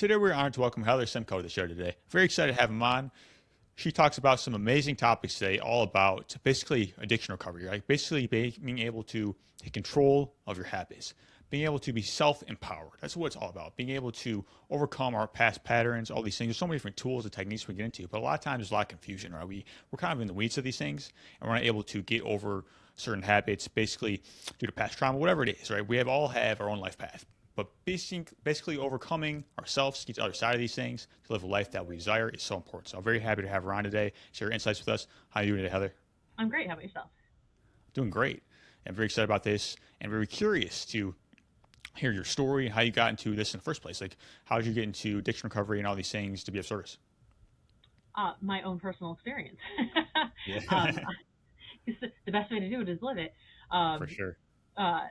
Today we're honored to welcome Heather Simco to the show today. Very excited to have him on. She talks about some amazing topics today, all about basically addiction recovery, right? Basically being able to take control of your habits, being able to be self-empowered. That's what it's all about. Being able to overcome our past patterns, all these things. There's so many different tools and techniques we get into, but a lot of times there's a lot of confusion, right? We're kind of in the weeds of these things, and we're not able to get over certain habits, basically due to past trauma, whatever it is, right? We all have our own life path. But basically overcoming ourselves to get to the other side of these things, to live a life that we desire, is so important. So I'm very happy to have her on today, share her insights with us. How are you doing today, Heather? I'm great. How about yourself? Doing great. I'm very excited about this and very curious to hear your story and how you got into this in the first place. Like, how did you get into addiction recovery and all these things to be of service? My own personal experience. Yeah, 'Cause the best way to do it is live it. for Um, sure. uh,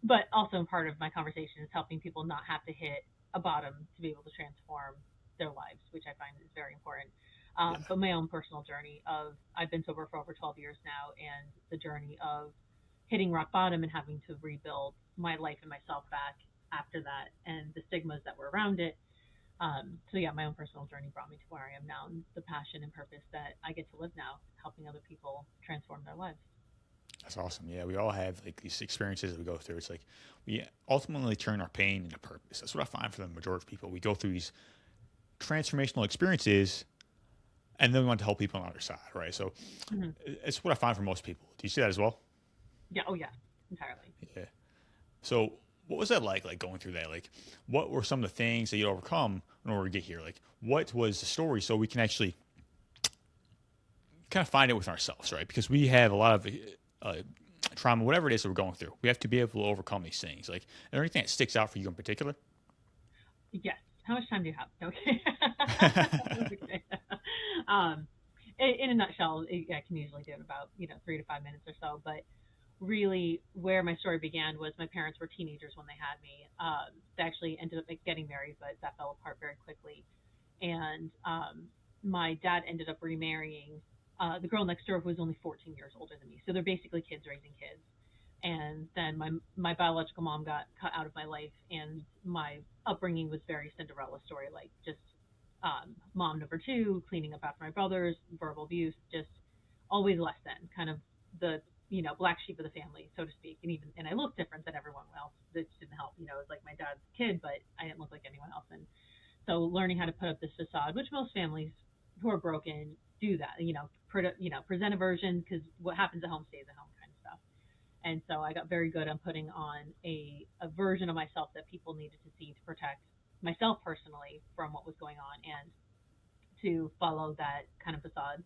but also part of my conversation is helping people not have to hit a bottom to be able to transform their lives, which I find is very important. Yeah, But my own personal journey of I've been sober for over 12 years now, and the journey of hitting rock bottom and having to rebuild my life and myself back after that, and the stigmas that were around it. So yeah, my own personal journey brought me to where I am now, and the passion and purpose that I get to live now, helping other people transform their lives. that's awesome. Yeah, we all have like these experiences that we go through. It's like we ultimately turn our pain into purpose. That's what I find for the majority of people. We go through these transformational experiences and then we want to help people on the other side, right? So Hmm. it's what I find for most people. Do you see that as well? Yeah. Oh yeah. Entirely. Yeah. So what was that like going through that? Like, what were some of the things that you overcome in order to get here? Like, what was the story so we can actually kind of find it within ourselves, right? Because we have a lot of uh, trauma, whatever it is that we're going through. We have to be able to overcome these things. Like, is there anything that sticks out for you in particular? Yes. How much time do you have? Okay. Okay. um, in a nutshell, I can usually do it about 3 to 5 minutes or so. But really, where my story began was my parents were teenagers when they had me. They actually ended up getting married, but that fell apart very quickly. And my dad ended up remarrying the girl next door who was only 14 years older than me. So they're basically kids raising kids. And then my biological mom got cut out of my life, and my upbringing was very Cinderella story, like just mom number two, cleaning up after my brothers, verbal abuse, just always less than, kind of the black sheep of the family, so to speak. And I looked different than everyone else, which didn't help. It was like my dad's kid, but I didn't look like anyone else. And so learning how to put up this facade, which most families who are broken do that, present a version, because what happens at home stays at home, kind of stuff. And so I got very good on putting on a version of myself that people needed to see to protect myself personally from what was going on, and to follow that kind of facade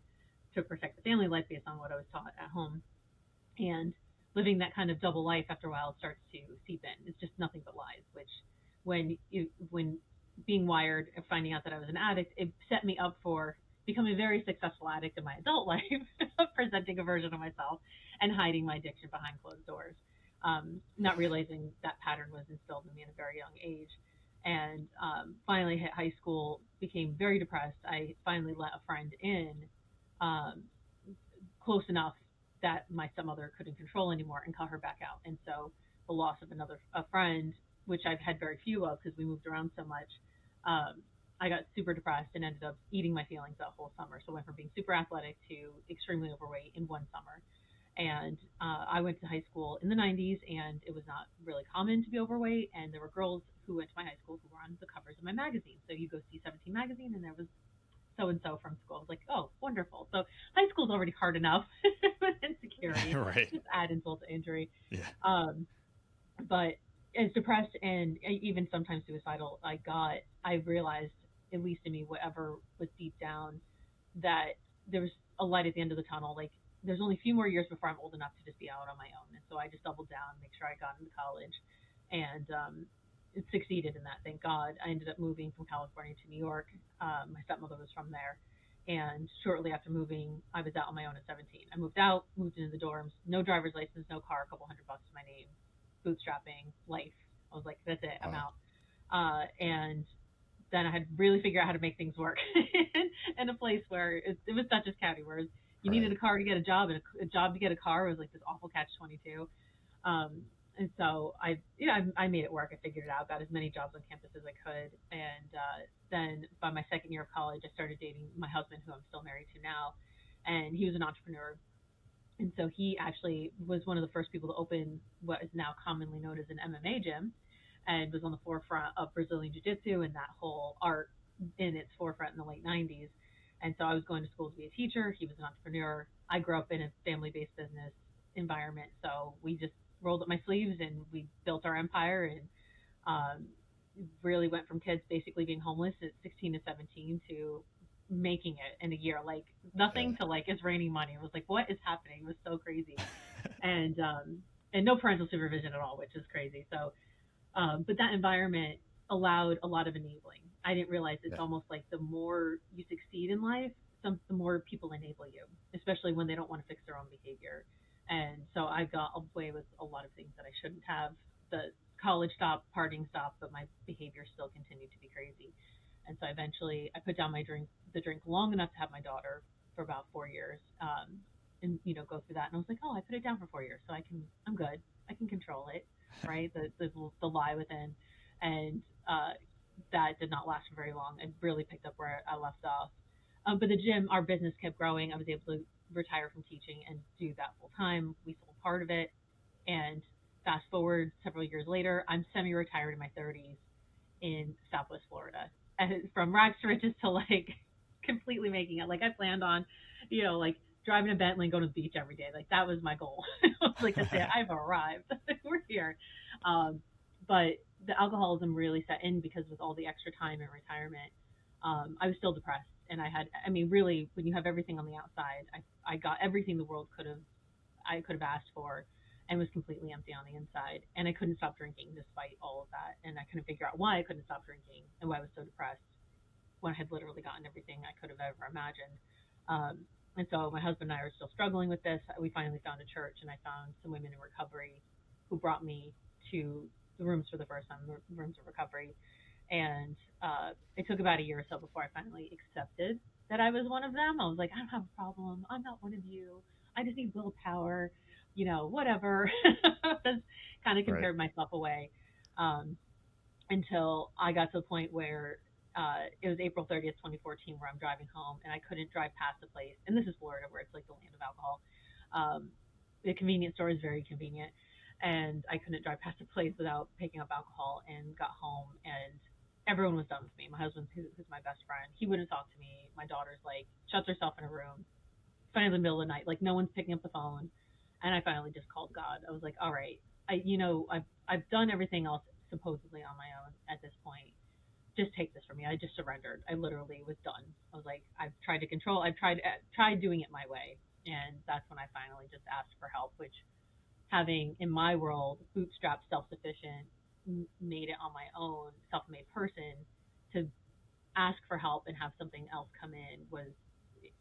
to protect the family life based on what I was taught at home. And living that kind of double life after a while starts to seep in. It's just nothing but lies, which when being wired and finding out that I was an addict, it set me up for becoming a very successful addict in my adult life, presenting a version of myself and hiding my addiction behind closed doors. Not realizing that pattern was instilled in me at a very young age. And finally hit high school, became very depressed. I finally let a friend in, um, close enough that my stepmother couldn't control anymore, and cut her back out. And so the loss of a friend, which I've had very few of because we moved around so much, um, I got super depressed and ended up eating my feelings that whole summer. So I went from being super athletic to extremely overweight in one summer. And I went to high school in the 90s, and it was not really common to be overweight. And there were girls who went to my high school who were on the covers of my magazine. So you go see 17 magazine, and there was so and so from school. I was like, oh, wonderful. So high school's already hard enough with insecurity. Right. Just add insult to injury. Yeah. Um, but as depressed and even sometimes suicidal I realized, at least in me, whatever was deep down, that there was a light at the end of the tunnel. Like, there's only a few more years before I'm old enough to just be out on my own. And so I just doubled down, make sure I got into college, and it succeeded in that. Thank God. I ended up moving from California to New York. My stepmother was from there. And shortly after moving, I was out on my own at 17. I moved out, moved into the dorms, no driver's license, no car, a couple $100 to my name, bootstrapping life. I was like, that's it, I'm Wow. out. And then I had to really figure out how to make things work in a place where it was such as catty, where you needed Right. a car to get a job, and a job to get a car was like this awful catch 22. Um, And so I made it work. I figured it out, got as many jobs on campus as I could. And then by my second year of college, I started dating my husband, who I'm still married to now. And he was an entrepreneur. And so he actually was one of the first people to open what is now commonly known as an MMA gym, and was on the forefront of Brazilian Jiu Jitsu and that whole art in its forefront in the late 90s. And so I was going to school to be a teacher. He was an entrepreneur. I grew up in a family based business environment. So we just rolled up my sleeves and we built our empire, and um, really went from kids basically being homeless at 16 to 17 to making it in a year, like Yeah. nothing to like it's raining money. It was like, what is happening? It was so crazy. And no parental supervision at all, which is crazy. So but that environment allowed a lot of enabling. I didn't realize it's Yeah. almost like the more you succeed in life, the more people enable you, especially when they don't want to fix their own behavior. And so I got away with a lot of things that I shouldn't have. The college stopped, partying stopped, but my behavior still continued to be crazy. And so eventually I put down the drink long enough to have my daughter for about 4 years, and go through that. And I was like, oh, I put it down for 4 years, so I'm good. I can control it, right? The lie within, and that did not last for very long. It really picked up where I left off. But the gym, our business kept growing. I was able to retire from teaching and do that full time. We sold part of it, and fast forward several years later, I'm semi-retired in my 30s in Southwest Florida, and from rags to riches to like completely making it. Like I planned on, like driving a Bentley and going to the beach every day. Like that was my goal. I was like, this day I've arrived. We're here. Um, but the alcoholism really set in because with all the extra time in retirement, I was still depressed. And I mean, really, when you have everything on the outside, I got everything the world I could have asked for, and was completely empty on the inside. And I couldn't stop drinking despite all of that. And I couldn't figure out why I couldn't stop drinking and why I was so depressed when I had literally gotten everything I could have ever imagined. And so my husband and I are still struggling with this. We finally found a church, and I found some women in recovery who brought me to the rooms for the first time, the rooms of recovery. And it took about a year or so before I finally accepted that I was one of them. I was like, I don't have a problem. I'm not one of you. I just need willpower, whatever. Just kind of Right. compared myself away, um, until I got to a point where it was April 30th, 2014, where I'm driving home and I couldn't drive past the place. And this is Florida, where it's like the land of alcohol. Um, the convenience store is very convenient, and I couldn't drive past the place without picking up alcohol. And got home, and everyone was done with me. My husband, who's my best friend, he wouldn't talk to me. My daughter's like shuts herself in a room, finally in the middle of the night, like no one's picking up the phone. And I finally just called God. I was like, all right, I've done everything else supposedly on my own at this point. Just take this from me. I just surrendered. I literally was done. I was like, I've tried to control. I've tried doing it my way, and that's when I finally just asked for help. Which, having in my world bootstrapped, self-sufficient, made it on my own, self-made person, to ask for help and have something else come in was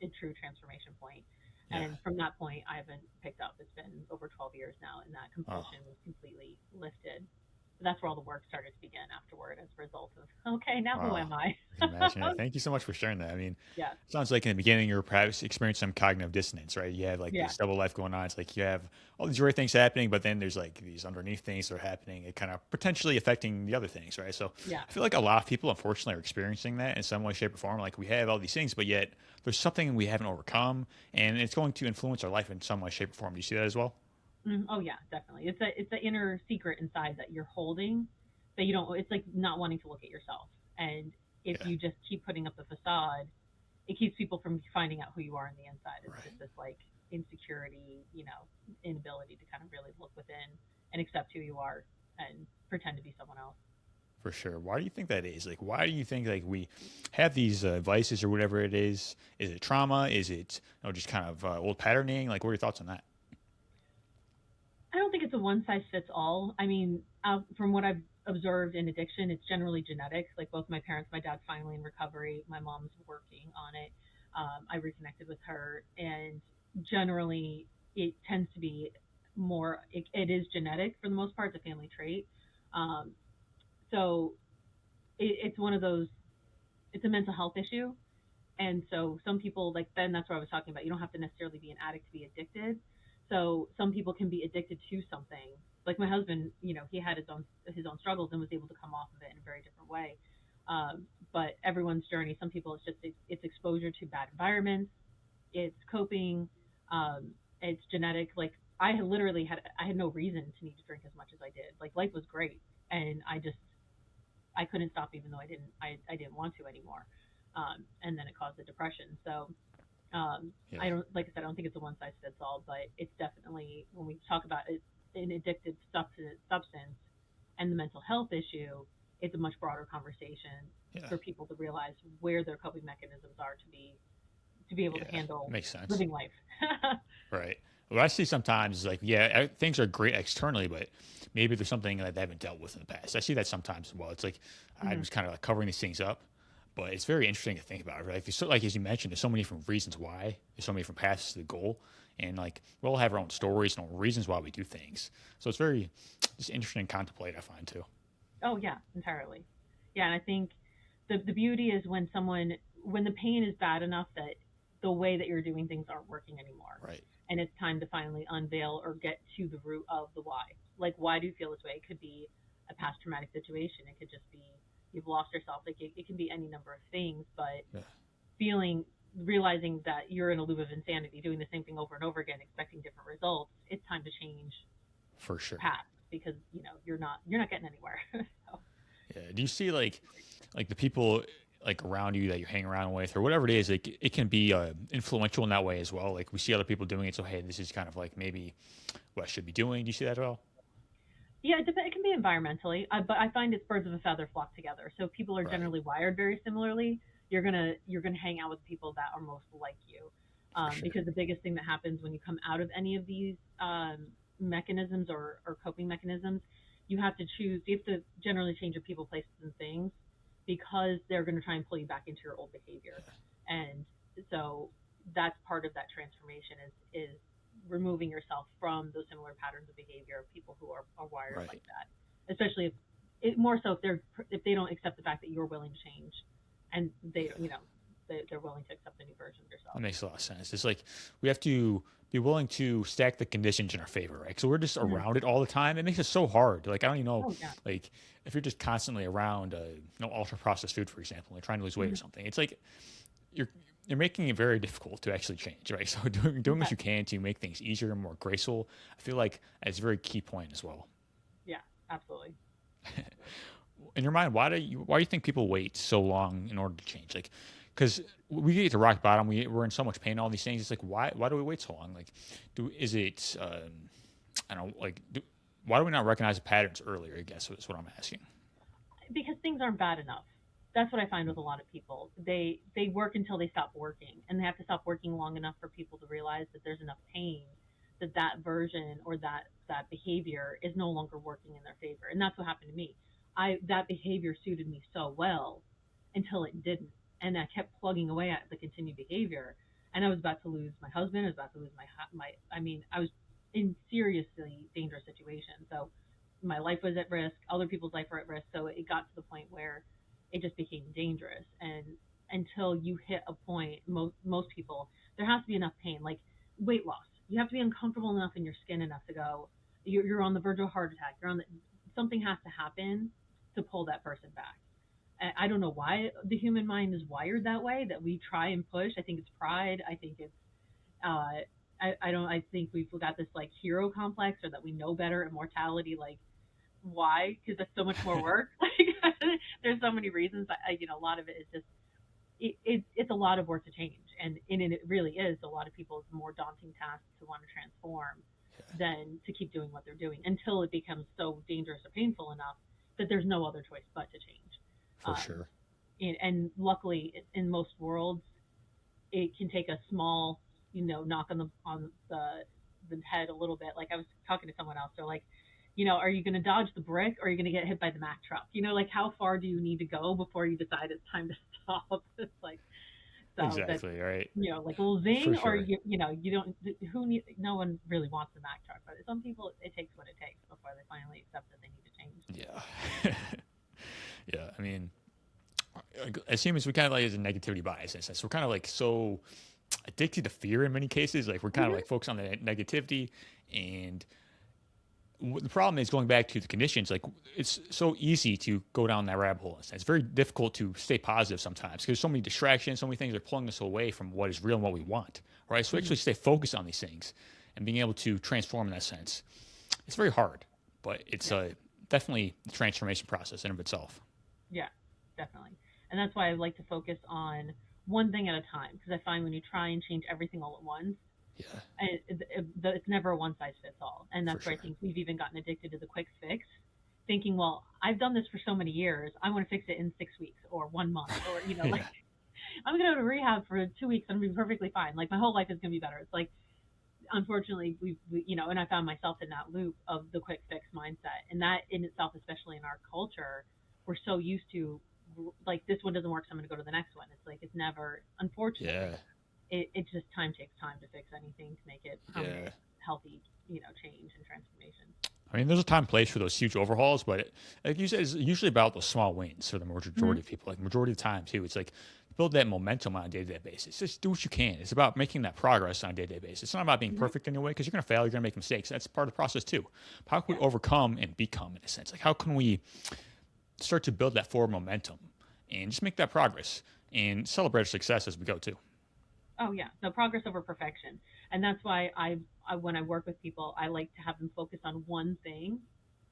a true transformation point. Yeah. And from that point, I haven't picked up. It's been over 12 years now, and that Oh, compulsion was completely lifted. So that's where all the work started to begin afterward as a result of, okay, now who wow. am I? I can imagine. Yeah. Thank you so much for sharing that. I mean, Yeah, it sounds like in the beginning you were perhaps experiencing some cognitive dissonance, right? You have like yeah, this double life going on. It's like you have all these great things happening, but then there's like these underneath things that are happening. It kind of potentially affecting the other things, right? So yeah. I feel like a lot of people, unfortunately, are experiencing that in some way, shape, or form. Like we have all these things, but yet there's something we haven't overcome, and it's going to influence our life in some way, shape, or form. Do you see that as well? Oh yeah, definitely. It's the inner secret inside that you're holding that you don't. It's like not wanting to look at yourself, and if Yeah. you just keep putting up the facade, it keeps people from finding out who you are on the inside. It's Right. just this like insecurity, inability to kind of really look within and accept who you are and pretend to be someone else. For sure. Why do you think that is? Like, why do you think like we have these vices or whatever it is? Is it trauma? Is it just kind of old patterning? Like, what are your thoughts on that? I don't think it's a one size fits all. I mean, from what I've observed in addiction, it's generally genetic. Like both my parents, my dad's finally in recovery, my mom's working on it. I reconnected with her, and generally, it tends to be more. It is genetic for the most part. It's a family trait. Um, so it's one of those. It's a mental health issue, and so some people like then that's what I was talking about. You don't have to necessarily be an addict to be addicted. So some people can be addicted to something Like my husband, he had his own struggles and was able to come off of it in a very different way. But everyone's journey. Some people it's exposure to bad environments, it's coping, um, it's genetic. Like I had no reason to need to drink as much as I did. Like life was great, and I couldn't stop even though I didn't want to anymore. And then it caused the depression. So Yeah. I don't like I said I don't think it's a one size fits all, but it's definitely when we talk about it, an addictive substance and the mental health issue, it's a much broader conversation Yeah. for people to realize where their coping mechanisms are to be able to Yeah. handle Makes sense. living life. Right. What I see sometimes is like, yeah, things are great externally, but maybe there's something that they haven't dealt with in the past. I see that sometimes as well. It's like I'm Hmm. just kind of like covering these things up, but it's very interesting to think about. Right? Like, like as you mentioned, there's so many different reasons why. There's so many different paths to the goal, and like we all have our own stories and our reasons why we do things. So it's very just interesting to contemplate. I find too. Oh yeah, entirely. Yeah, and I think the beauty is when the pain is bad enough that the way that you're doing things aren't working anymore, Right. and it's time to finally unveil or get to the root of the why. Like, why do you feel this way? It could be a past traumatic situation. It could just be you've lost yourself. Like it can be any number of things, but Yeah. feeling realizing that you're in a loop of insanity, doing the same thing over and over again, expecting different results. It's time to change For sure. paths because you're not getting anywhere. So, Yeah. Do you see like the people like around you that you're hanging around with or whatever it is? Like it can be influential in that way as well. Like we see other people doing it, so hey, this is kind of like maybe what I should be doing. Do you see that at all? yeah, it can be environmentally, but I find it's birds of a feather flock together. So if people are Right. generally wired very similarly, you're gonna hang out with people that are most like you, For sure. because the biggest thing that happens when you come out of any of these mechanisms or coping mechanisms, you have to choose. You have to generally change your people, places, and things because they're going to try and pull you back into your old behavior, and so that's part of that transformation is removing yourself from those similar patterns of behavior of people who are wired Right. like that. Especially if more so if they don't accept the fact that you're willing to change, and they Yeah. they're willing to accept the new version of That yourself. makes a lot of sense. It's like we have to be willing to stack the conditions in our favor, right? So we're just Mhm. around it all the time. It makes it so hard. Like I don't even know, Oh yeah. like if you're just constantly around, ultra processed food, for example, like trying to lose weight or Mhm. something. It's like you're you're making it very difficult to actually change, right? So doing what Yeah. you can to make things easier and more graceful, I feel like is a very key point as well. Yeah. Absolutely. In your mind, why do you think people wait so long in order to change? Like, because we get to rock bottom, we're in so much pain, all these things. It's like why do we wait so long? Like, is it I don't know, like why do we not recognize the patterns earlier? I guess is what I'm asking. Because things aren't bad enough. That's what I find with a lot of people. They work until they stop working, and they have to stop working long enough for people to realize that there's enough pain that version or that behavior is no longer working in their favor. And that's what happened to me. I That behavior suited me so well until it didn't, and I kept plugging away at the continued behavior. And I was about to lose my husband. I was about to lose my. I mean, I was in seriously dangerous situation. So my life was at risk, other people's life were at risk. So it got to the point where it just became dangerous. And until you hit a point, most people, there has to be enough pain, like weight loss. You have to be uncomfortable enough in your skin enough to go. You're on the verge of a heart attack. Something has to happen to pull that person back. I don't know why the human mind is wired that way. That we try and push. I think it's pride. I think it's I don't. I think we've got this like hero complex, or that we know better. Immortality, like why? Because that's so much more work. Like there's so many reasons. A lot of it is just it's a lot of work to change, and it really is a lot of people's more daunting tasks to want to transform than to keep doing what they're doing until it becomes so dangerous or painful enough that there's no other choice but to change. For Um, sure. and luckily, in most worlds, it can take a small, knock on the head a little bit. Like I was talking to someone else, they're like, are you going to dodge the brick or are you going to get hit by the Mack truck? Like how far do you need to go before you decide it's time to stop? It's like so that Exactly. Right. like a little For zing, or sure. you don't. No one really wants the Mack truck, but some people it takes what it takes before they finally accept that they need to change. Yeah. Yeah. I mean, as humans, we kind of like as a negativity bias in a sense. We're kind of like so addicted to fear in many cases. Like we're kind of Hmm. like focused on the negativity, and The problem is going back to the conditions. Like it's so easy to go down that rabbit hole. It's very difficult to stay positive sometimes because so many distractions, so many things are pulling us away from what is real and what we want. Right. So Mhm. actually stay focused on these things and being able to transform in that sense. It's very hard, but it's Yeah. definitely the transformation process in of itself. Yeah, definitely. And that's why I like to focus on one thing at a time because I find when you try and change everything all at once, Yeah, it's never a one size fits all. And for that's where I sure. think we've even gotten addicted to the quick fix, thinking, well, I've done this for so many years. I want to fix it in 6 weeks or 1 month or, like Yeah. I'm going to go to rehab for 2 weeks and I'll be perfectly fine. Like my whole life is going to be better. It's like, unfortunately, and I found myself in that loop of the quick fix mindset. And that in itself, especially in our culture, we're so used to like this one doesn't work, so I'm going to go to the next one. It's like it's never, Yeah. unfortunately, it just time takes time to fix anything to make it permanent, Yeah. healthy, change and transformation. I mean, there's a time and place for those huge overhauls, but like you said, it's usually about those small wins for the majority Mm-hmm. of people. Like majority of the time, too, it's like build that momentum on a day-to-day basis. Just do what you can. It's about making that progress on a day-to-day basis. It's not about being Mm-hmm. perfect in your way because you're going to fail. You're going to make mistakes. That's part of the process too. How can Yeah. we overcome and become in a sense? Like how can we start to build that forward momentum and just make that progress and celebrate our success as we go too? Oh yeah, the progress over perfection, and that's why when I work with people, I like to have them focus on one thing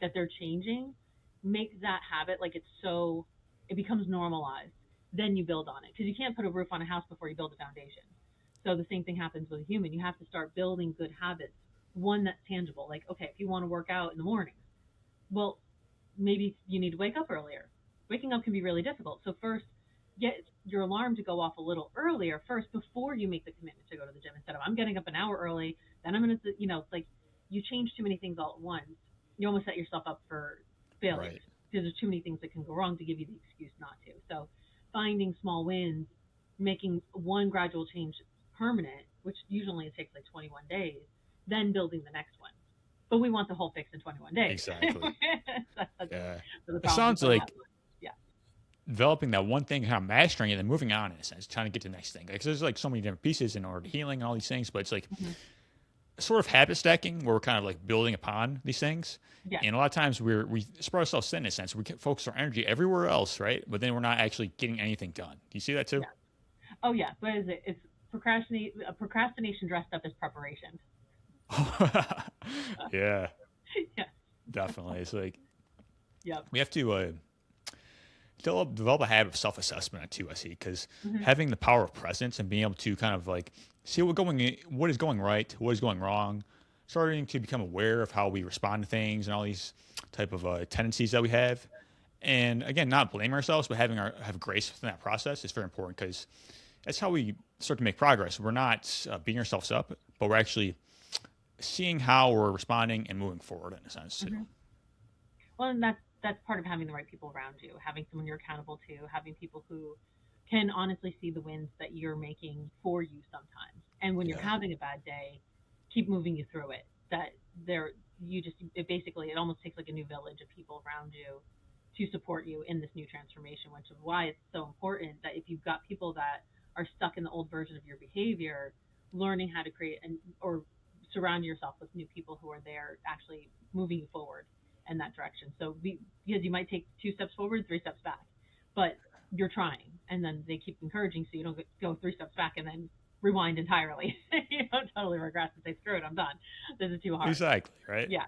that they're changing, make that habit like it's so it becomes normalized. Then you build on it because you can't put a roof on a house before you build a foundation. So the same thing happens with a human. You have to start building good habits, one that's tangible. Like okay, if you want to work out in the morning, well, maybe you need to wake up earlier. Waking up can be really difficult. So first, get your alarm to go off a little earlier first before you make the commitment to go to the gym. Instead of I'm getting up an hour early, then I'm gonna, it's like you change too many things all at once. You almost set yourself up for failures Right. because there's too many things that can go wrong to give you the excuse not to. So finding small wins, making one gradual change permanent, which usually it takes like 21 days, then building the next one. But we want the whole fix in 21 days. Exactly. That's Yeah. the It problem sounds people have. like Yeah. developing that one thing, kind of mastering it, and then moving on in a sense, trying to get to the next thing. Like, 'cause there's like so many different pieces in order to healing and all these things, but it's like Hmm. sort of habit stacking where we're kind of like building upon these things. Yes. And a lot of times we spread ourselves thin in a sense. We focus our energy everywhere else, right? But then we're not actually getting anything done. Do you see that too? Yes. Oh, yeah. What is it? It's procrastination dressed up as preparation. Yeah, Yes. definitely. It's like Yep. we have to develop a habit of self-assessment too. I see because Hmm. having the power of presence and being able to kind of like see what is going right, what is going wrong, starting to become aware of how we respond to things and all these type of tendencies that we have. And again, not blaming ourselves, but have grace within that process is very important because that's how we start to make progress. We're not beating ourselves up, but we're actually seeing how we're responding and moving forward in a sense too. Hmm. Well, and that's part of having the right people around you, having someone you're accountable to, having people who can honestly see the wins that you're making for you sometimes. And when you're Yeah, having a bad day, keep moving you through it. That there you just it basically it almost takes like a new village of people around you to support you in this new transformation, which is why it's so important that if you've got people that are stuck in the old version of your behavior, learning how to create and or surround yourself with new people who are there actually moving you forward in that direction. So because you might take 2 steps forward, 3 steps back, but you're trying, and then they keep encouraging so you don't go 3 steps back and then rewind entirely. You don't totally regress and say, "Screw it, I'm done. This is too hard." exactly. Right. Yeah.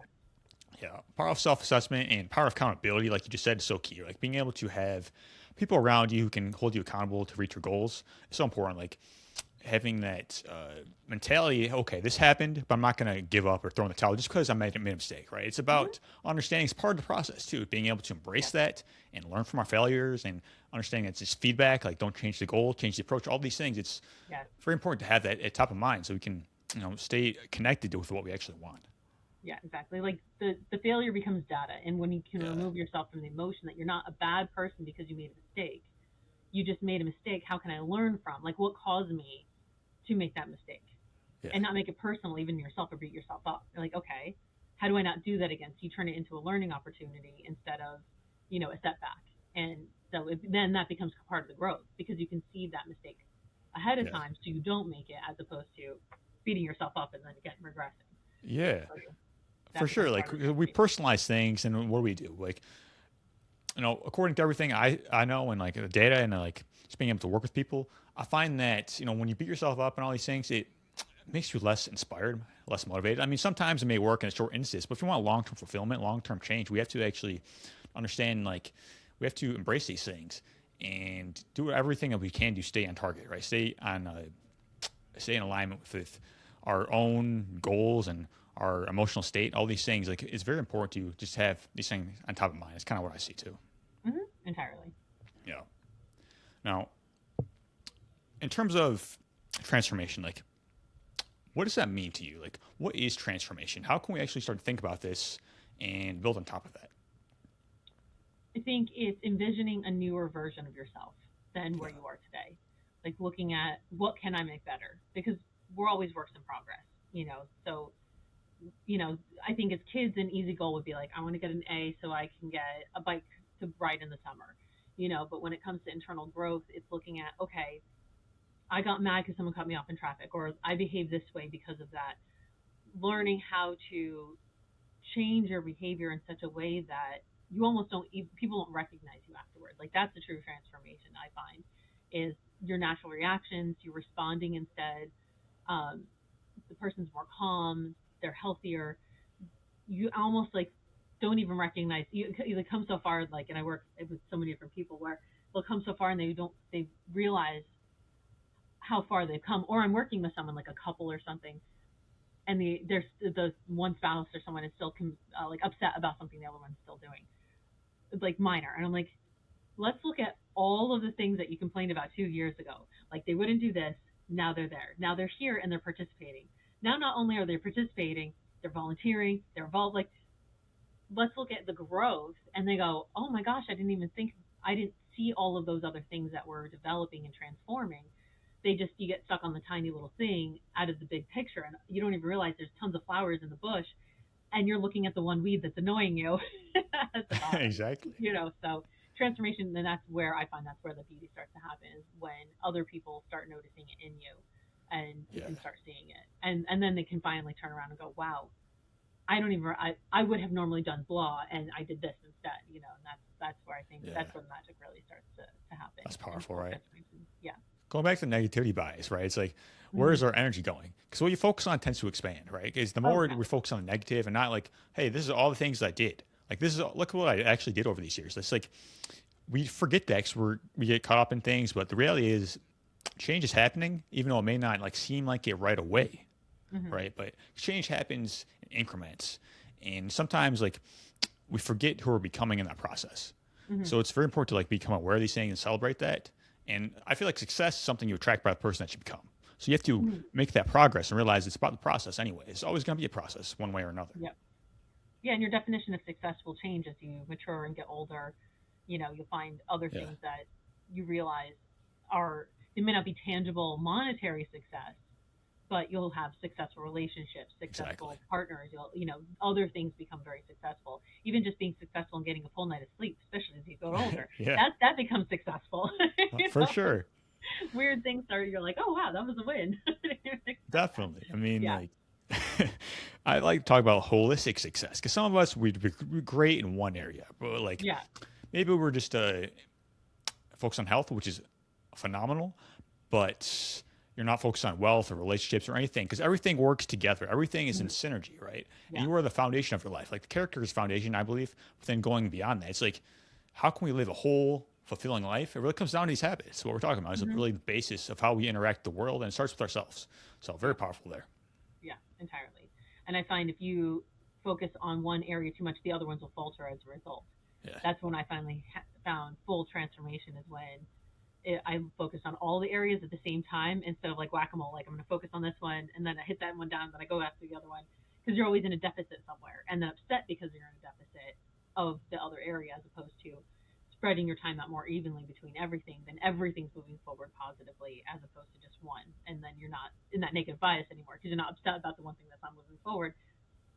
Yeah, power of self-assessment and power of accountability, like you just said, is so key. Like being able to have people around you who can hold you accountable to reach your goals is so important. Like having that mentality. Okay, this happened, but I'm not going to give up or throw in the towel just because I made a mistake. Right? It's Hmm. about understanding it's part of the process too. Being able to embrace Yeah. that and learn from our failures and understanding it's just feedback. Like don't change the goal, change the approach. All these things. It's Yeah. very important to have that at top of mind so we can stay connected with what we actually want. Yeah, exactly. Like the failure becomes data, and when you can Yeah. remove yourself from the emotion that you're not a bad person because you made a mistake, you just made a mistake. How can I learn from? Like, what caused me to make that mistake, Yeah. and not make it personal, even yourself, or beat yourself up. You're like, okay, how do I not do that again? So you turn it into a learning opportunity instead of, a setback, and so then that becomes part of the growth because you can see that mistake ahead of Yeah. time, so you don't make it, as opposed to beating yourself up and then again regressing. Yeah. So, For that sure. becomes Like harder to we achieve. personalize things, and what do we do? Like, according to everything I know and like the data and like just being able to work with people, I find that when you beat yourself up and all these things, it makes you less inspired, less motivated. I mean, sometimes it may work in a short instance, but if you want long term fulfillment, long term change, we have to actually understand like we have to embrace these things and do everything that we can to stay on target, right? Stay in alignment with our own goals and our emotional state, all these things. Like it's very important to just have these things on top of mind. It's kind of what I see too. Entirely. Yeah. Now, in terms of transformation, like what does that mean to you? Like what is transformation? How can we actually start to think about this and build on top of that? I think it's envisioning a newer version of yourself than Yeah. where you are today. Like looking at what can I make better? Because we're always works in progress, So, I think as kids, an easy goal would be like, I want to get an A so I can get a bike to ride in the summer, But when it comes to internal growth, it's looking at, okay, I got mad because someone cut me off in traffic, or I behaved this way because of that. Learning how to change your behavior in such a way that you almost don't people don't recognize you afterwards. Like that's the true transformation I find is your natural reactions, you're responding instead. Um, the person's more calm, they're healthier. You almost like don't even recognize you come so far like, and I work with so many different people where they'll come so far and they realize how far they've come. Or I'm working with someone like a couple or something, and there's the one spouse or someone is still like upset about something the other one's still doing. It's like minor, and I'm like, let's look at all of the things that you complained about 2 years ago. Like they wouldn't do this, now they're there, now they're here and they're participating. Now not only are they participating, they're volunteering, they're involved. Like let's look at the growth, and they go, oh my gosh, I didn't see all of those other things that were developing and transforming. You get stuck on the tiny little thing out of the big picture, and you don't even realize there's tons of flowers in the bush, and you're looking at the one weed that's annoying you at the bottom. Exactly. So transformation, and that's where the beauty starts to happen, is when other people start noticing it in you, and you Yeah. can start seeing it, and then they can finally turn around and go, wow, I would have normally done blah, and I did this instead, and that's where I think Yeah. that's where the magic really starts to happen That's in powerful, full right? transformation. Yeah. Going back to negativity bias, right? It's like, where Hmm. is our energy going? Because what you focus on tends to expand, right? Because the Oh more yeah. we focus on the negative and not like, hey, this is all the things I did. Like, look what I actually did over these years. It's like, we forget that because we get caught up in things, but the reality is change is happening, even though it may not like seem like it right away, Hmm. right? But change happens in increments. And sometimes like we forget who we're becoming in that process. Hmm. So it's very important to like become aware of these things and celebrate that. And I feel like success is something you attract by the person that you become. So you have to Hmm. make that progress and realize it's about the process anyway. It's always going to be a process one way or another. Yeah. Yeah, and your definition of success will change as you mature and get older. You'll find other Yeah, things that you realize are they may not be tangible monetary success, but you'll have successful relationships, exactly. successful partners. Other things become very successful. Even just being successful and getting a full night of sleep, especially as you get older, Yeah, that becomes successful. you for know, sure. Weird things start. You're like, oh wow, that was a win. Things like that. Definitely. I mean, Yeah. like, I like to talk about holistic success because some of us, we'd be great in one area, but like Yeah. maybe we're just focused on health, which is phenomenal, but you're not focused on wealth or relationships or anything because everything works together. Everything is in Mhm. synergy, right? And Yeah. you are the foundation of your life. Like the character is foundation, I believe, but then going beyond that, it's like, how can we live a whole, fulfilling life? It really comes down to these habits. What we're talking about is Hmm. really the basis of how we interact with the world, and it starts with ourselves. So very Yeah. powerful there. Yeah, entirely. And I find if you focus on one area too much, the other ones will falter as a result. Yeah, That's when I finally found full transformation, is when I focus on all the areas at the same time instead of like whack-a-mole. Like I'm going to focus on this one, and then I hit that one down, then I go after the other one, because you're always in a deficit somewhere, and then upset because you're in a deficit of the other area, as opposed to spreading your time out more evenly between everything. Then everything's moving forward positively, as opposed to just one, and then you're not in that negative bias anymore because you're not upset about the one thing that's not moving forward.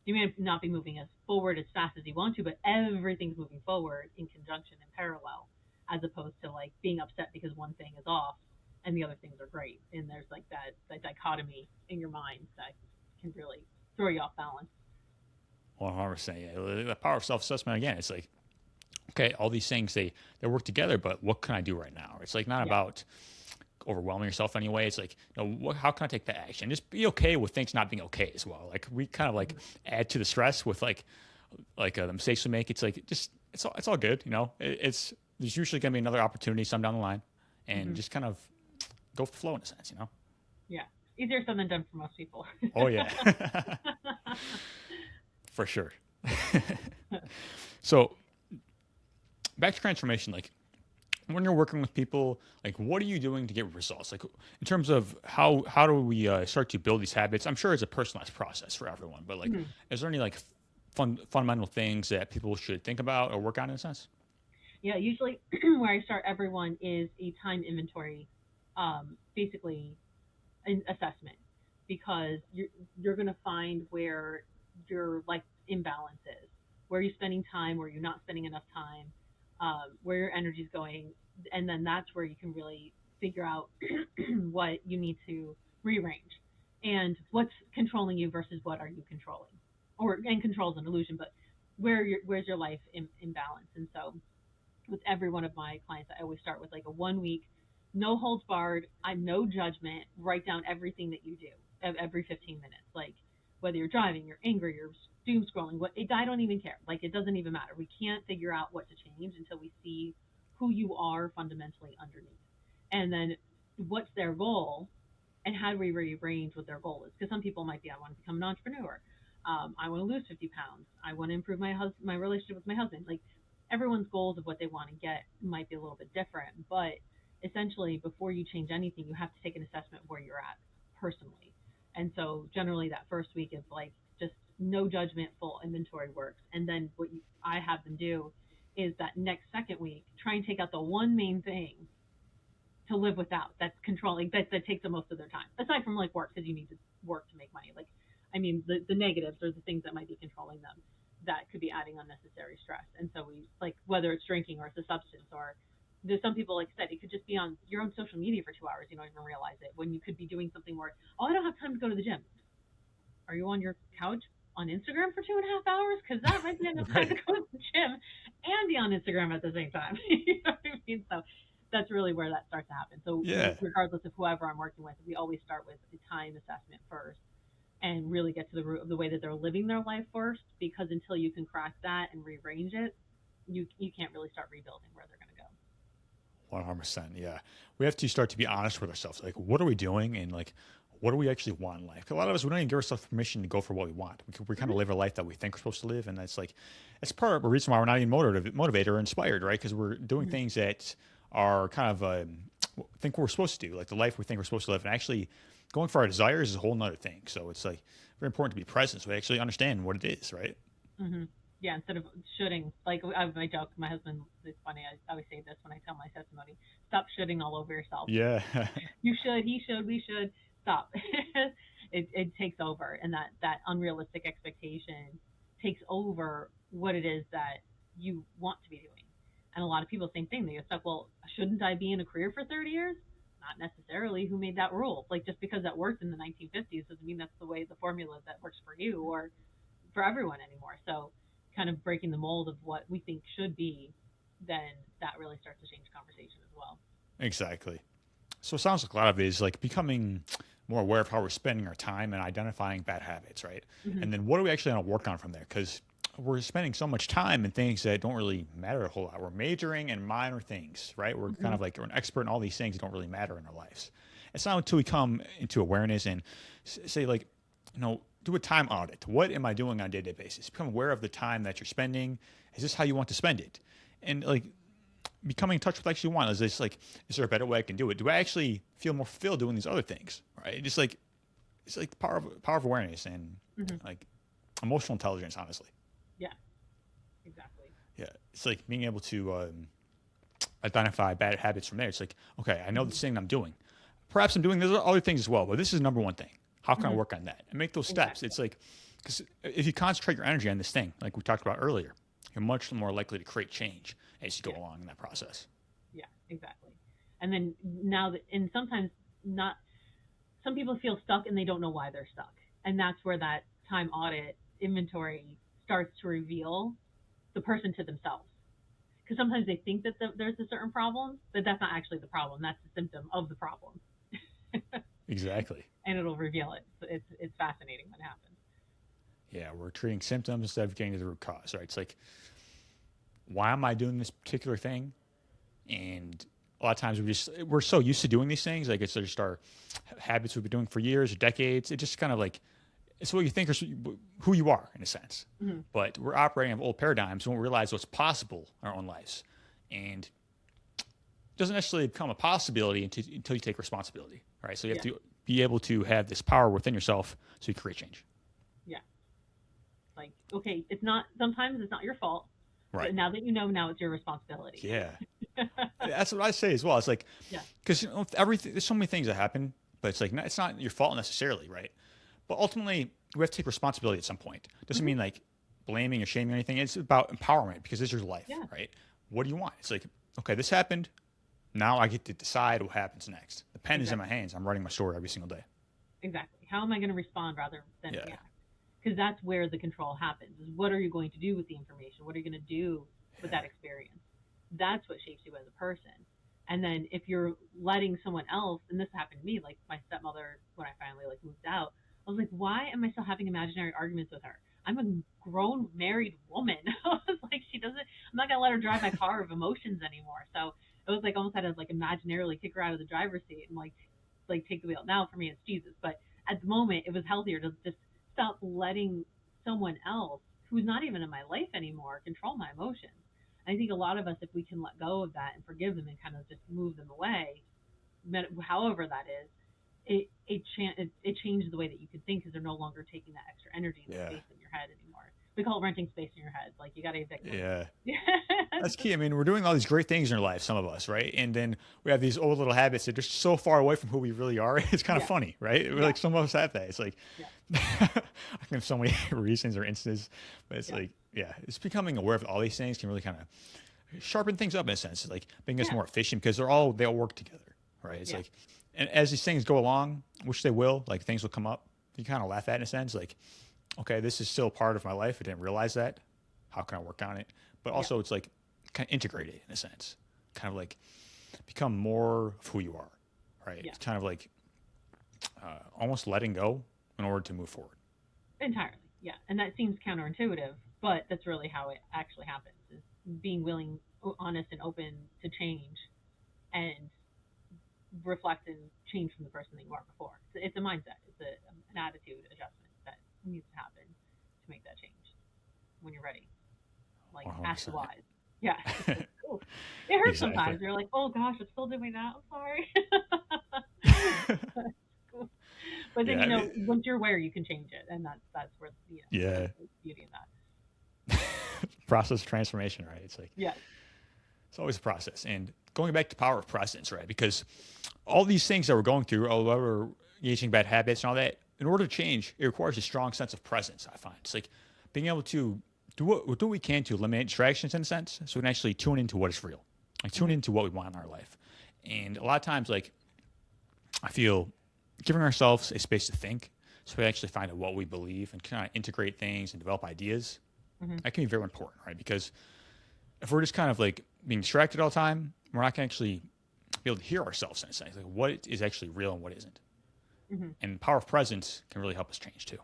You may not be moving as forward as fast as you want to, but everything's moving forward in conjunction and parallel, as opposed to like being upset because one thing is off and the other things are great. And there's like that dichotomy in your mind that can really throw you off balance. 100%. Yeah. The power of self-assessment again. It's like, okay, all these things they work together, but what can I do right now? It's like not Yeah. about overwhelming yourself anyway. It's like, how can I take the action? Just be okay with things not being okay as well. Like we kind of like add to the stress with the mistakes we make. It's like just it's all good. It's there's usually going to be another opportunity some down the line, and Hmm. just kind of go with the flow in a sense. Yeah. Easier said than done for most people. Oh yeah, for sure. So back to transformation, like when you're working with people, like what are you doing to get results? Like in terms of how do we start to build these habits? I'm sure it's a personalized process for everyone, but like, Mhm. is there any like fundamental things that people should think about or work on in a sense? Yeah, usually where I start everyone is a time inventory, basically an assessment, because you're going to find where your like imbalance is, where you're spending time, where you're not spending enough time, where your energy is going, and then that's where you can really figure out what you need to rearrange and what's controlling you versus what are you controlling, or and control is an illusion, but where's your life in balance. And so with every one of my clients, I always start with like a 1 week, no holds barred, I'm no judgment, write down everything that you do every 15 minutes. Like whether you're driving, you're angry, you're doom scrolling, I don't even care. Like it doesn't even matter. We can't figure out what to change until we see who you are fundamentally underneath. And then what's their goal and how do we rearrange what their goal is? Because some people might be, I want to become an entrepreneur. I want to lose 50 pounds. I want to improve my relationship with my husband. Like everyone's goals of what they want to get might be a little bit different, but essentially, before you change anything, you have to take an assessment of where you're at personally. And so, generally, that first week is like just no judgment, full inventory works. And then I have them do is that next second week, try and take out the one main thing to live without that's controlling that takes the most of their time, aside from like work, because you need to work to make money. Like I mean the negatives are the things that might be controlling them, that could be adding unnecessary stress. And so we like, whether it's drinking or it's a substance, or there's some people, like I said, it could just be on your own social media for 2 hours, you don't even realize it, when you could be doing something more. Oh, I don't have time to go to the gym. Are you on your couch on Instagram for 2.5 hours? Because that might be enough time to Right. go to the gym and be on Instagram at the same time. You know what I mean? So that's really where that starts to happen. So Yeah. regardless of whoever I'm working with, we always start with the time assessment first and really get to the root of the way that they're living their life first. Because until you can crack that and rearrange it, you can't really start rebuilding where they're going to go. 100%. Yeah. We have to start to be honest with ourselves. Like, what are we doing? And like, what do we actually want in life? 'Cause a lot of us, we don't even give ourselves permission to go for what we want. We kind of Mm-hmm. live a life that we think we're supposed to live. And that's like, that's part of the reason why we're not even motivated or inspired, right? Because we're doing Mm-hmm. things that are kind of, think we're supposed to do, like the life we think we're supposed to live. And actually, going for our desires is a whole nother thing. So it's like very important to be present so we actually understand what it is, right? Hmm. Yeah, instead of shooting, like I joke, my husband, it's funny, I always say this when I tell my testimony: stop shooting all over yourself. Yeah. You should, he should, we should. Stop. It takes over, and that unrealistic expectation takes over what it is that you want to be doing. And a lot of people, same thing, they get stuck. Well, shouldn't I be in a career for 30 years? Not necessarily. Who made that rule? Like just because that worked in the 1950s doesn't mean that's the way, the formula that works for you or for everyone anymore. So kind of breaking the mold of what we think should be, then that really starts to change conversation as well. Exactly. So it sounds like a lot of it is like becoming more aware of how we're spending our time and identifying bad habits, right? Hmm. And then what do we actually want to work on from there? Because we're spending so much time in things that don't really matter a whole lot. We're majoring in minor things, right? We're kind Hmm. of like we're an expert in all these things that don't really matter in our lives. It's not until we come into awareness and say like, do a time audit. What am I doing on a day-to-day basis? Become aware of the time that you're spending. Is this how you want to spend it? And like becoming in touch with what I actually want. Is this like, is there a better way I can do it? Do I actually feel more fulfilled doing these other things? Right? Just like it's like the power of awareness and Hmm. like emotional intelligence. Honestly, Yeah, exactly. yeah, it's like being able to identify bad habits from there. It's like, okay, I know Hmm. this thing I'm doing. Perhaps I'm doing those other things as well, but this is number one thing. How can I Hmm. work on that and make those steps? Exactly. It's like because if you concentrate your energy on this thing, like we talked about earlier, you're much more likely to create change as you go Yeah. along in that process. Yeah, exactly. And then now that, and sometimes not, some people feel stuck and they don't know why they're stuck. And that's where that time audit inventory starts to reveal the person to themselves. Because sometimes they think that there's a certain problem, but that's not actually the problem. That's the symptom of the problem. Exactly. And it'll reveal it. So it's fascinating when it happens. Yeah, we're treating symptoms instead of getting to the root cause, right? It's like, why am I doing this particular thing? And a lot of times we're so used to doing these things, like it's just our habits we've been doing for years or decades. It just kind of like it's what you think is who you are in a sense. Mm-hmm. But we're operating of old paradigms and we don't realize what's possible in our own lives, and it doesn't necessarily become a possibility until you take responsibility, right? So you have to be able to have this power within yourself so you create change. Yeah. Like, okay, sometimes it's not your fault. Right. But now that you know, now it's your responsibility. Yeah. That's what I say as well. It's like, because everything, there's so many things that happen, but it's like, it's not your fault necessarily, right? But ultimately, we have to take responsibility at some point. It doesn't mean like blaming or shaming or anything. It's about empowerment because it's your life, right? What do you want? It's like, okay, this happened. Now I get to decide what happens next. The pen is in my hands. I'm writing my story every single day. Exactly. How am I going to respond rather than react? Because that's where the control happens. Is what are you going to do with the information? What are you going to do with that experience? That's what shapes you as a person. And then if you're letting someone else, and this happened to me, like my stepmother, when I finally like moved out, I was like, why am I still having imaginary arguments with her? I'm a grown married woman. I was like, I'm not gonna let her drive my car of emotions anymore. So it was like almost had to like imaginarily kick her out of the driver's seat and like take the wheel. Now for me it's Jesus, but at the moment it was healthier to just stop letting someone else who's not even in my life anymore control my emotions. I think a lot of us, if we can let go of that and forgive them and kind of just move them away, however that is, it changes the way that you can think because they're no longer taking that extra energy and space in your head anymore. We call it renting space in your head. Like you got to evict them. Yeah. That's key. I mean, we're doing all these great things in our life, some of us, right? And then we have these old little habits that are just so far away from who we really are. It's kind of funny, right? Like some of us have that. It's like, I can have so many reasons or instances, but it's like, it's becoming aware of all these things can really kind of sharpen things up in a sense, like making us more efficient because they all work together, right? It's like, and as these things go along, which they will, like things will come up, you kind of laugh at in a sense, like, okay, this is still part of my life. I didn't realize that. How can I work on it? But also it's like kind of integrate it in a sense, kind of like become more of who you are, right? It's kind of like almost letting go in order to move forward. Entirely, yeah. And that seems counterintuitive, but that's really how it actually happens, is being willing, honest, and open to change and reflect and change from the person that you are before. It's a mindset. It's an attitude adjustment that needs to happen to make that change when you're ready. Like, 100%. Ask the wise. Yeah. Cool. It hurts sometimes. You're like, oh gosh, I'm still doing that. I'm sorry. But then, once you're aware, you can change it. And that's where, the beauty in that. Process of transformation, right? It's like, it's always a process. And going back to power of presence, right? Because all these things that we're going through, although we're engaging bad habits and all that, in order to change, it requires a strong sense of presence, I find. It's like being able to do what we can to eliminate distractions in a sense, so we can actually tune into what is real, like tune into what we want in our life. And a lot of times, like, I feel giving ourselves a space to think, so we actually find out what we believe and kind of integrate things and develop ideas, that can be very important, right? Because if we're just kind of like being distracted all the time, we're not going to actually be able to hear ourselves in a sense, like what is actually real and what isn't. And the power of presence can really help us change too.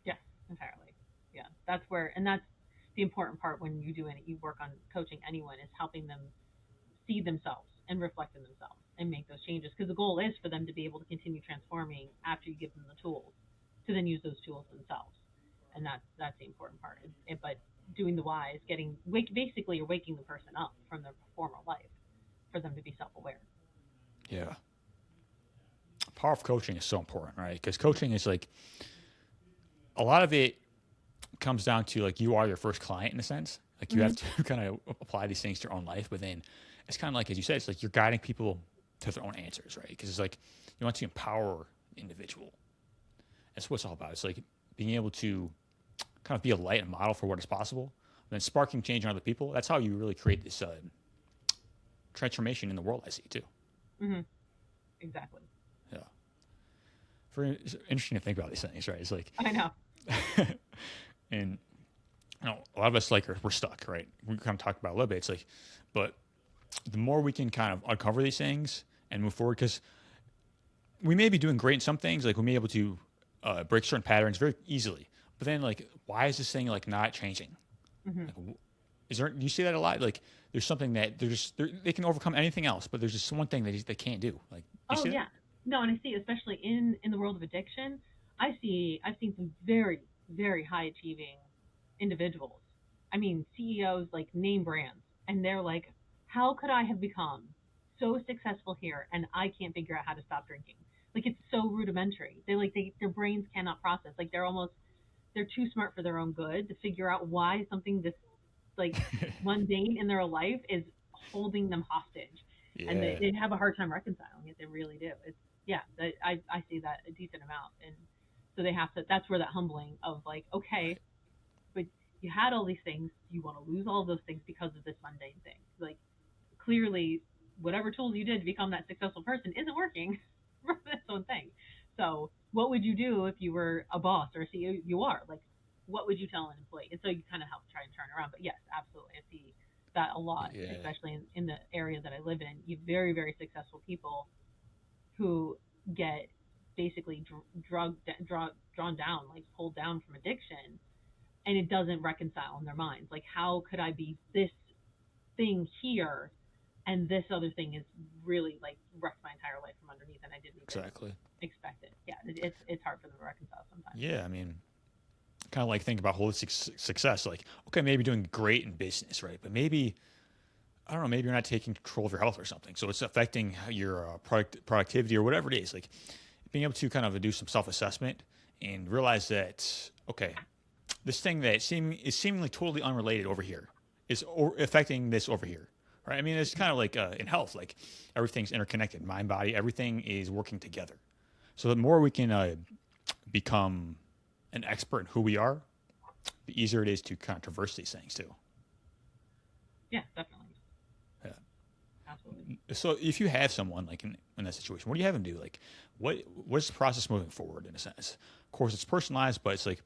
Yeah, entirely. Yeah, that's the important part when you do you work on coaching anyone, is helping them see themselves and reflect in themselves and make those changes. Because the goal is for them to be able to continue transforming after you give them the tools to then use those tools themselves. And that's the important part. But doing the why is basically you're waking the person up from their former life for them to be self-aware. Yeah. Power of coaching is so important, right? Because coaching is like, a lot of it comes down to like you are your first client in a sense. Like you have to kind of apply these things to your own life, but then it's kind of like, as you said, it's like you're guiding people to their own answers, right? Because it's like you want to empower the individual. That's what it's all about. It's like being able to kind of be a light and model for what is possible, and then sparking change in other people. That's how you really create this transformation in the world, I see too. Exactly. Yeah. Very interesting to think about these things, right? It's like, I know. And a lot of us like we're stuck, right? We kind of talked about it a little bit. It's like, but the more we can kind of uncover these things and move forward, because we may be doing great in some things, like we may be able to break certain patterns very easily. But then, like, why is this thing like not changing? Hmm. Like, is there? Do you see that a lot? Like, there's something that they can overcome anything else, but there's just one thing that they can't do. Like, you Oh see that? yeah, no, and I see, especially in the world of addiction, I've seen some very high achieving individuals. I mean, CEOs like name brands, and they're like, how could I have become so successful here, and I can't figure out how to stop drinking? Like it's so rudimentary. Their brains cannot process. Like they're too smart for their own good to figure out why something this like mundane in their life is holding them hostage, and Yeah, they have a hard time reconciling it. They really do. It's yeah, I see that a decent amount, and so they have to. That's where that humbling of like, okay, right. but you had all these things. You want to lose all of those things because of this mundane thing. Like clearly, whatever tools you did to become that successful person isn't working for this one thing. So what would you do if you were a boss or a CEO? You are like, what would you tell an employee? And so you kind of help try and turn around. But yes, absolutely, I see that a lot, Yeah, especially in the area that I live in. You have very successful people who get basically drawn down, like pulled down from addiction, and it doesn't reconcile in their minds. Like, how could I be this thing here, and this other thing is really like wrecked my entire life from underneath, and I didn't even exactly. expect it. Yeah, it's hard for them to reconcile sometimes. Yeah, I mean, kind of like think about holistic success. Like, okay, maybe doing great in business, right? But maybe I don't know. Maybe you're not taking control of your health or something, so it's affecting your productivity or whatever it is. Like being able to kind of do some self assessment and realize that okay, this thing that is seemingly totally unrelated over here is affecting this over here. Right? I mean, it's kind of like in health, like everything's interconnected, mind, body, everything is working together. So the more we can become an expert in who we are, the easier it is to kind of traverse these things too. Yeah, definitely, Yeah. absolutely. So if you have someone like in that situation, what do you have them do? Like, what's the process moving forward in a sense? Of course, it's personalized, but it's like,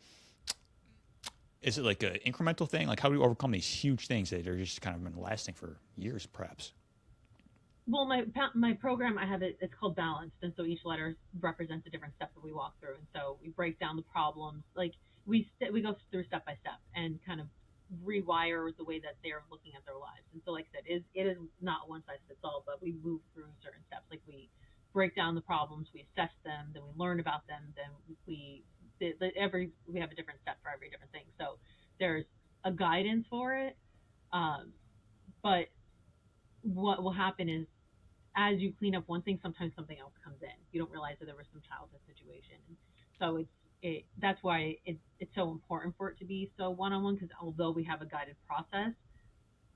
is it like an incremental thing? Like, how do we overcome these huge things that are just kind of been lasting for years, perhaps? Well, my program, I have it. It's called Balanced, and so each letter represents a different step that we walk through, and so we break down the problems. Like we go through step by step and kind of rewire the way that they're looking at their lives. And so, like I said, it is not one size fits all, but we move through certain steps. Like we break down the problems, we assess them, then we learn about them, then we have a different step for every different thing. So there's a guidance for it, um, but what will happen is as you clean up one thing, sometimes something else comes in. You don't realize that there was some childhood situation. So that's why it's so important for it to be so one on one, because although we have a guided process,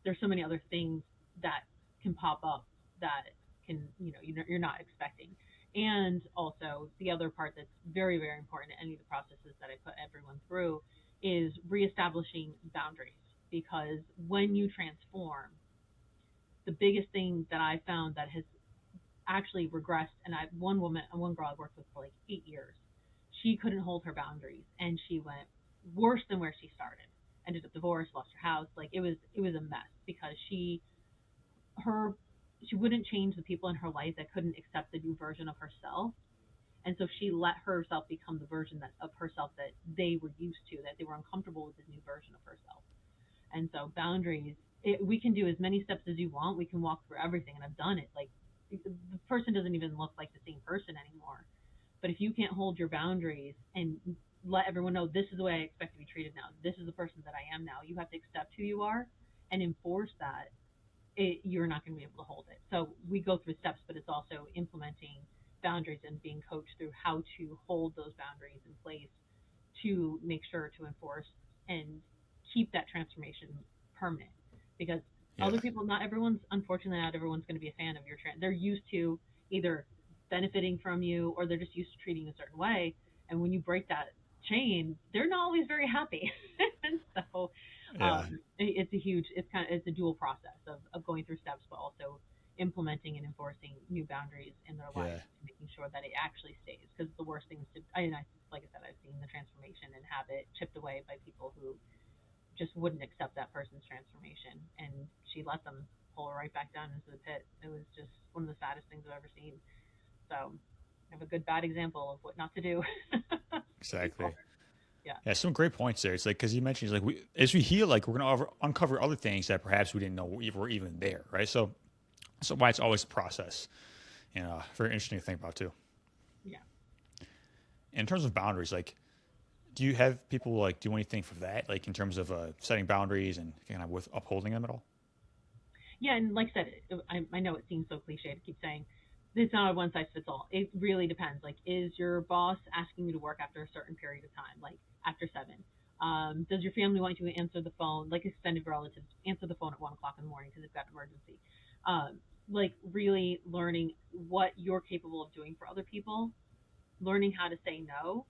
there's so many other things that can pop up that can you're not expecting. And also the other part that's very important in any of the processes that I put everyone through is reestablishing boundaries, because when you transform, the biggest thing that I found that has actually regressed. And one girl I worked with for like 8 years, she couldn't hold her boundaries, and she went worse than where she started. Ended up divorced, lost her house. Like it was a mess because her she wouldn't change the people in her life that couldn't accept the new version of herself. And so she let herself become the version of herself that they were used to, that they were uncomfortable with this new version of herself. And so boundaries, we can do as many steps as you want. We can walk through everything, and I've done it. Like the person doesn't even look like the same person anymore. But if you can't hold your boundaries and let everyone know this is the way I expect to be treated now, this is the person that I am now, you have to accept who you are and enforce that. You're not going to be able to hold it. So we go through steps, but it's also implementing boundaries and being coached through how to hold those boundaries in place to make sure to enforce and keep that transformation permanent. Because Yeah, other people, unfortunately, not everyone's going to be a fan of your trend. They're used to either benefiting from you, or they're just used to treating you a certain way. And when you break that chain, they're not always very happy. And so yeah, it's a dual process of going through steps, but also implementing and enforcing new boundaries in their life, yeah. and making sure that it actually stays. Because the worst thing is like I said, I've seen the transformation and have it chipped away by people who just wouldn't accept that person's transformation, and she let them pull her right back down into the pit. It was just one of the saddest things I've ever seen. So I have a good bad example of what not to do. People. Exactly. Yeah. Yeah, some great points there. It's like because you mentioned, it's like as we heal, like we're gonna uncover other things that perhaps we didn't know were even there, right? So why it's always a process, and very interesting to think about too. Yeah. In terms of boundaries, like, do you have people like do anything for that, like in terms of setting boundaries and kind of with upholding them at all? Yeah, and like I said, I know it seems so cliche to keep saying it's not a one size fits all. It really depends. Like, is your boss asking you to work after a certain period of time, like after 7? Does your family want you to answer the phone, like extended relatives, answer the phone at 1 o'clock in the morning because they've got an emergency? Like, really learning what you're capable of doing for other people, learning how to say no,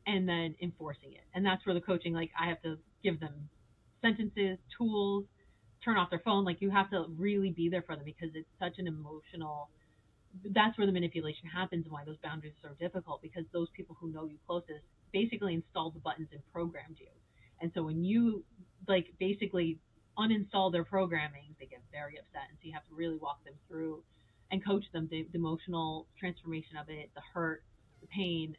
and then enforcing it. And that's where the coaching, like, I have to give them sentences, tools, turn off their phone. Like, you have to really be there for them because it's such an emotional, that's where the manipulation happens and why those boundaries are so difficult, because those people who know you closest basically installed the buttons and programmed you. And so when you, like, basically uninstall their programming, they get very upset. And so you have to really walk them through and coach them the emotional transformation of it, the hurt, the pain.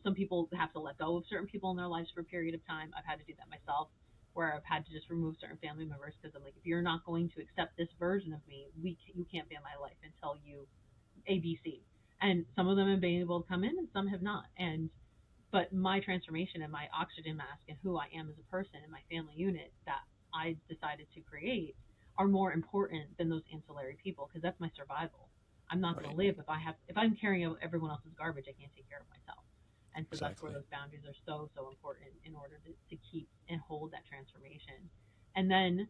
Some people have to let go of certain people in their lives for a period of time. I've had to do that myself, where I've had to just remove certain family members because I'm like, if you're not going to accept this version of me, you can't be in my life until you ABC. And some of them have been able to come in and some have not. And but my transformation and my oxygen mask and who I am as a person and my family unit that I decided to create are more important than those ancillary people, because that's my survival. I'm not going Right. to live if I'm carrying everyone else's garbage. I can't take care of myself. And so that's where Exactly. those boundaries are so important in order to keep and hold that transformation. And then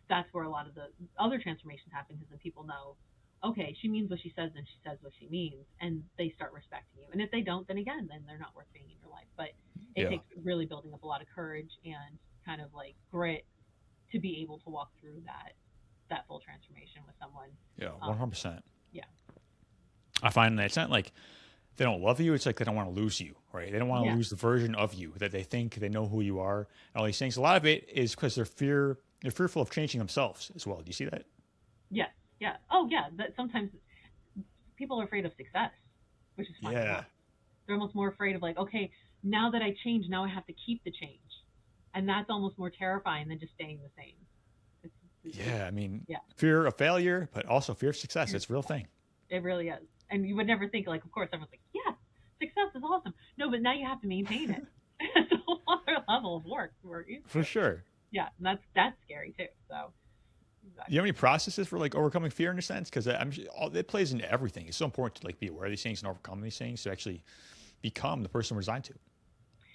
that's where a lot of the other transformations happen, because then people know, okay, she means what she says and she says what she means, and they start respecting you. And if they don't, then again, then they're not worth being in your life. But it Yeah. takes really building up a lot of courage and kind of like grit to be able to walk through that full transformation with someone. Yeah. Um, 100%. yeah, I find that it's not like they don't love you. It's like they don't want to lose you, right? They don't want to yeah, lose the version of you that they think they know who you are. And all these things. A lot of it is because they're fearful of changing themselves as well. Do you see that? yes, yeah. Oh, yeah. That sometimes people are afraid of success, which is funny enough. Yeah. They're almost more afraid of like, okay, now that I change, now I have to keep the change, and that's almost more terrifying than just staying the same. It's Yeah. I mean, yeah, fear of failure, but also fear of success. fear of It's a real success. thing. It really is, and you would never think like, of course, everyone's like, yeah, success is awesome. No, but now you have to maintain it. It's a whole other level of work we're used to. For sure. Yeah, and that's scary too. So You have exactly. any processes for like overcoming fear in a sense? Because it plays into everything. It's so important to like be aware of these things and overcome these things to actually become the person we're designed to.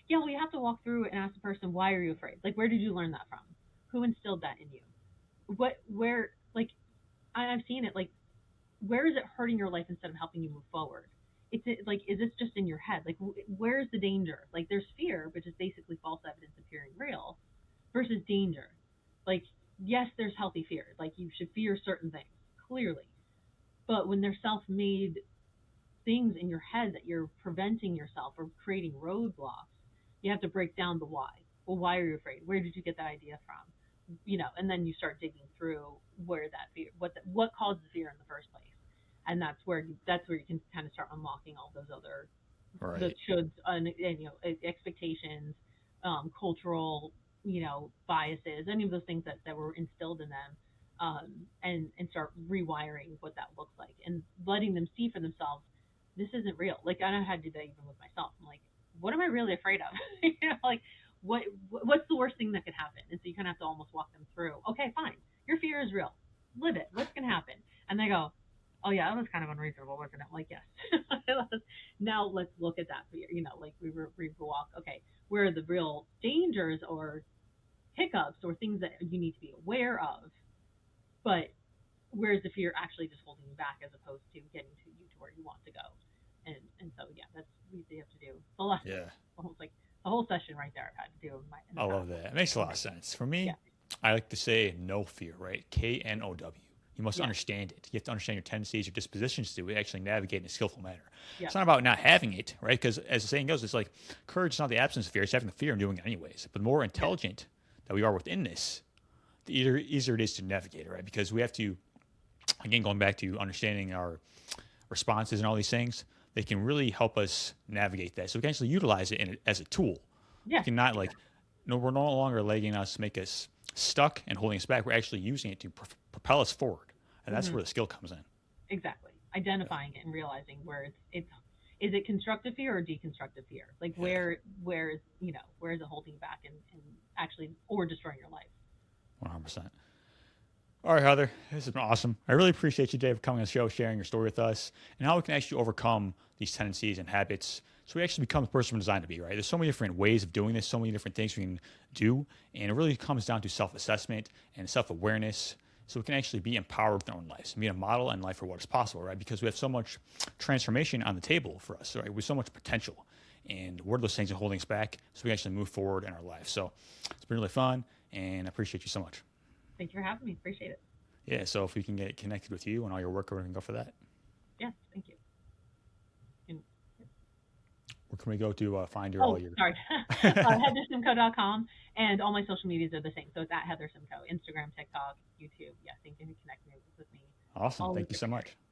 Yeah, well, you have to walk through and ask the person, why are you afraid? Like, where did you learn that from? Who instilled that in you? Where, like, I've seen it. Like, where is it hurting your life instead of helping you move forward? Like, is this just in your head? Like, where's the danger? Like, there's fear, which is basically false evidence appearing real, versus danger. Like, yes, there's healthy fear. Like, you should fear certain things, clearly. But when they're self made things in your head that you're preventing yourself or creating roadblocks, you have to break down the why. Well, why are you afraid? Where did you get that idea from? And then you start digging through where that fear, what caused the fear in the first place, and that's where you can kind of start unlocking all those other the Right. shoulds and expectations, cultural biases, any of those things that were instilled in them, and start rewiring what that looks like and letting them see for themselves this isn't real. Like I had to do that even with myself. I'm like, what am I really afraid of? Like what's the worst thing that could happen? And so you kind of have to almost walk them through. Okay, fine, your fear is real. Live it. What's gonna happen? And they go, oh yeah, that was kind of unreasonable, wasn't it? I'm like, yes. Now let's look at that fear. Like we walk. Okay, where are the real dangers or hiccups or things that you need to be aware of? But where is the fear actually just holding you back as opposed to getting to you to where you want to go? And so yeah, that's what we have to do. The lesson, Yeah. almost like a whole session right there. I've had to do in the I past. love that. It makes a lot of sense. For Yeah, me, I like to say no fear, right? KNOW. You must yeah, understand it. You have to understand your tendencies, your dispositions to actually navigate in a skillful manner. yeah, It's not about not having it, right? Because as the saying goes, it's like courage is not the absence of fear, it's having the fear and doing it anyways. But the more yeah, intelligent that we are within this, the easier it is to navigate it, right? Because we have to, again, going back to understanding our responses and all these things, they can really help us navigate that. So we can actually utilize it as a tool. We Yeah. cannot like, no, we're no longer letting us make us stuck and holding us back. We're actually using it to propel us forward, and that's Hmm. where the skill comes in. Exactly. Identifying it and realizing where it's is it constructive fear or deconstructive fear? Like Yeah, where is where is it holding you back and actually or destroying your life? 100%. All right, Heather, this has been awesome. I really appreciate you today for coming on the show, sharing your story with us, and how we can actually overcome these tendencies and habits so we actually become the person we're designed to be, right? There's so many different ways of doing this, so many different things we can do, and it really comes down to self assessment and self awareness so we can actually be empowered with our own lives and be a model in life for what is possible, right? Because we have so much transformation on the table for us, right? With so much potential. And what are those things that are holding us back so we can actually move forward in our life? So it's been really fun, and I appreciate you so much. Thank you for having me. Appreciate it. Yeah, so if we can get connected with you and all your work, we can go for that. Yes, thank you. And, Where can we go to find your all oh, your? sorry. HeatherSimco.com, and all my social medias are the same. So it's at Heather Simco, Instagram, TikTok, YouTube. Yes, you can connect me with me Awesome, all over thank you so different areas. much.